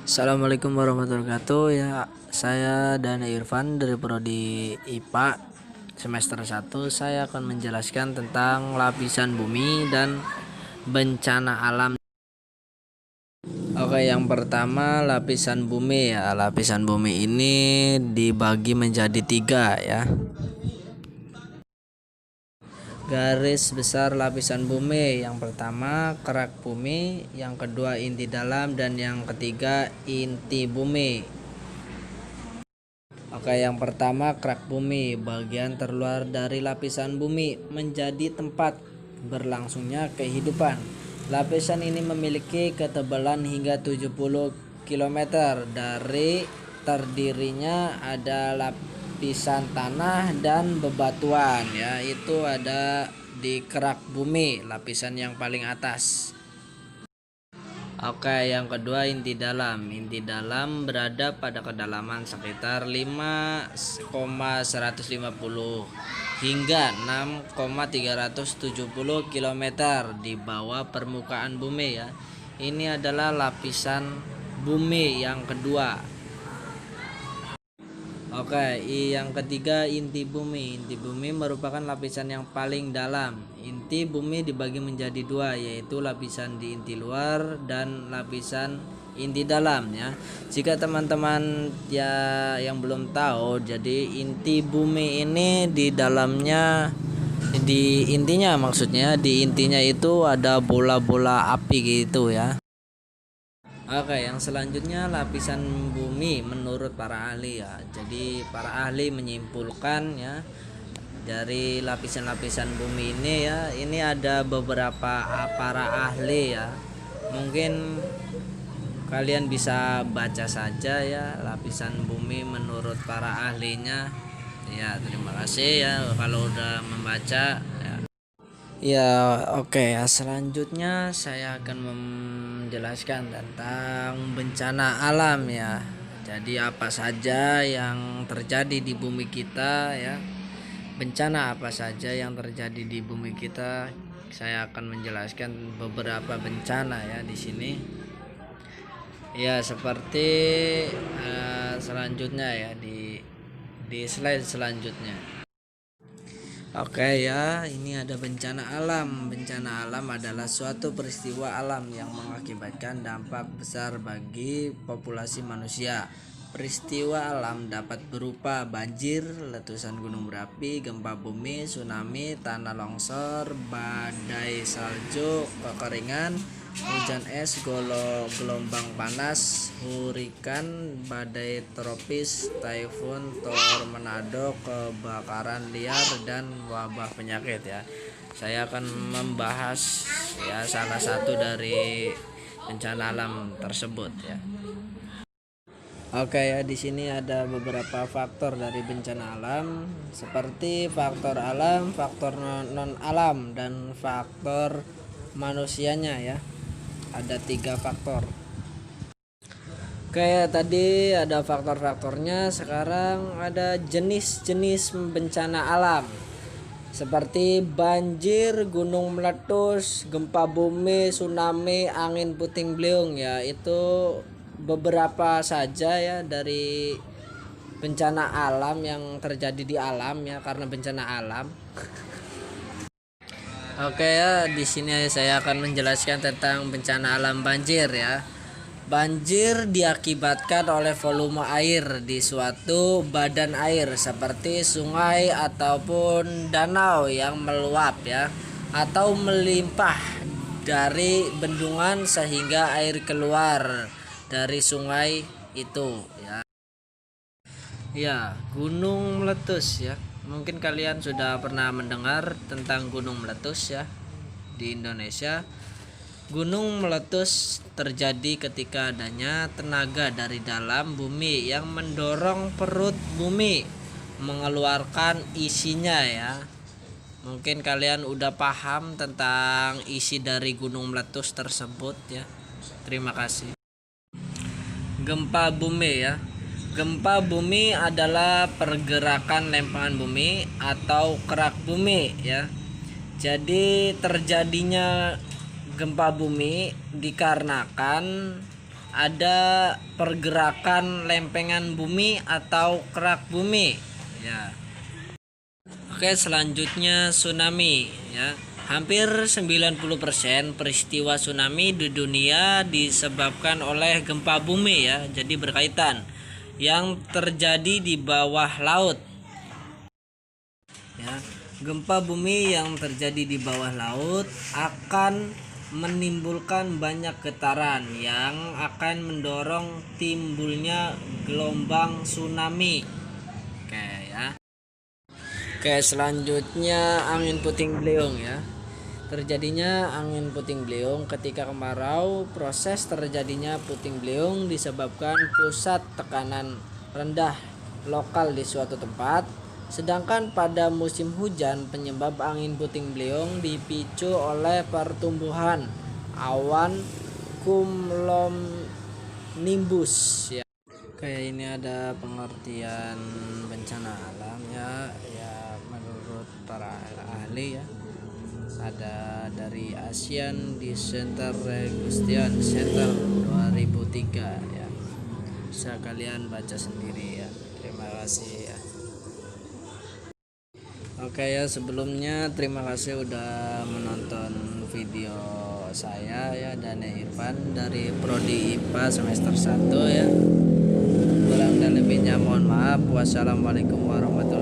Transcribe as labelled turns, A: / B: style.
A: Assalamualaikum warahmatullahi wabarakatuh. Ya, saya Dana Irfan dari Prodi IPA semester 1. Saya akan menjelaskan tentang lapisan bumi dan bencana alam. Oke, yang pertama lapisan bumi ya. Lapisan bumi ini dibagi menjadi 3 ya. Garis besar lapisan bumi, yang pertama kerak bumi, yang kedua inti dalam, dan yang ketiga inti bumi. Oke, yang pertama kerak bumi, bagian terluar dari lapisan bumi menjadi tempat berlangsungnya kehidupan. Lapisan ini memiliki ketebalan hingga 70 km. Dari terdirinya ada lapisan tanah dan bebatuan ya, itu ada di kerak bumi, lapisan yang paling atas. Oke, yang kedua inti dalam. Inti dalam berada pada kedalaman sekitar 5,150 hingga 6,370 km di bawah permukaan bumi ya. Ini adalah lapisan bumi yang kedua. Oke, yang ketiga inti bumi. Inti bumi merupakan lapisan yang paling dalam. Inti bumi dibagi menjadi 2, yaitu lapisan di inti luar dan lapisan inti dalam ya. Jika teman-teman ya yang belum tahu, jadi inti bumi ini di dalamnya, di intinya maksudnya di intinya itu ada bola-bola api gitu ya. Oke, yang selanjutnya lapisan bumi menurut para ahli ya. Jadi para ahli menyimpulkan ya, dari lapisan-lapisan bumi ini ya, ini ada beberapa para ahli ya. Mungkin kalian bisa baca saja ya, lapisan bumi menurut para ahlinya. Ya, terima kasih ya kalau udah membaca ya. Ya, oke ya. Selanjutnya saya akan menjelaskan tentang bencana alam ya. Jadi apa saja yang terjadi di bumi kita ya. Bencana apa saja yang terjadi di bumi kita. Saya akan menjelaskan beberapa bencana ya di sini. Ya, seperti selanjutnya ya, di slide selanjutnya. Oke ya, ini ada bencana alam. Bencana alam adalah suatu peristiwa alam yang mengakibatkan dampak besar bagi populasi manusia. Peristiwa alam dapat berupa banjir, letusan gunung berapi, gempa bumi, tsunami, tanah longsor, badai salju, kekeringan, hujan es, gelombang panas, hurikan, badai tropis, typhoon, tornado, kebakaran liar, dan wabah penyakit ya. Saya akan membahas ya salah satu dari bencana alam tersebut ya. Oke ya, di sini ada beberapa faktor dari bencana alam, seperti faktor alam, faktor non alam, dan faktor manusianya ya. Ada 3 faktor. Oke, tadi ada faktor-faktornya. Sekarang ada jenis-jenis bencana alam, seperti banjir, gunung meletus, gempa bumi, tsunami, angin puting beliung ya. Itu beberapa saja ya dari bencana alam yang terjadi di alam ya, karena bencana alam. Oke ya, di sini saya akan menjelaskan tentang bencana alam banjir ya. Banjir diakibatkan oleh volume air di suatu badan air seperti sungai ataupun danau yang meluap ya, atau melimpah dari bendungan sehingga air keluar dari sungai itu ya. Ya, gunung meletus ya. Mungkin kalian sudah pernah mendengar tentang gunung meletus ya di Indonesia. Gunung meletus terjadi ketika adanya tenaga dari dalam bumi yang mendorong perut bumi mengeluarkan isinya ya. Mungkin kalian udah paham tentang isi dari gunung meletus tersebut ya. Terima kasih. Gempa bumi ya. Gempa bumi adalah pergerakan lempengan bumi atau kerak bumi ya. Jadi terjadinya gempa bumi dikarenakan ada pergerakan lempengan bumi atau kerak bumi ya. Oke, selanjutnya tsunami ya. Hampir 90% peristiwa tsunami di dunia disebabkan oleh gempa bumi ya. Jadi berkaitan yang terjadi di bawah laut. Ya, gempa bumi yang terjadi di bawah laut akan menimbulkan banyak getaran yang akan mendorong timbulnya gelombang tsunami. Oke ya. Oke, selanjutnya angin puting beliung ya. Terjadinya angin puting beliung ketika kemarau. Proses terjadinya puting beliung disebabkan pusat tekanan rendah lokal di suatu tempat. Sedangkan pada musim hujan, penyebab angin puting beliung dipicu oleh pertumbuhan awan cumulonimbus ya. Kayak ini ada pengertian bencana alam ya, menurut para ahli ya. Ada dari Asian Dissertation Center 2003 ya. Bisa kalian baca sendiri ya. Terima kasih ya. Oke ya, sebelumnya terima kasih udah menonton video saya ya, Daniel Irfan dari Prodi IPA semester 1 ya. Kurang dan lebihnya mohon maaf. Wassalamualaikum warahmatullahi wabarakatuh.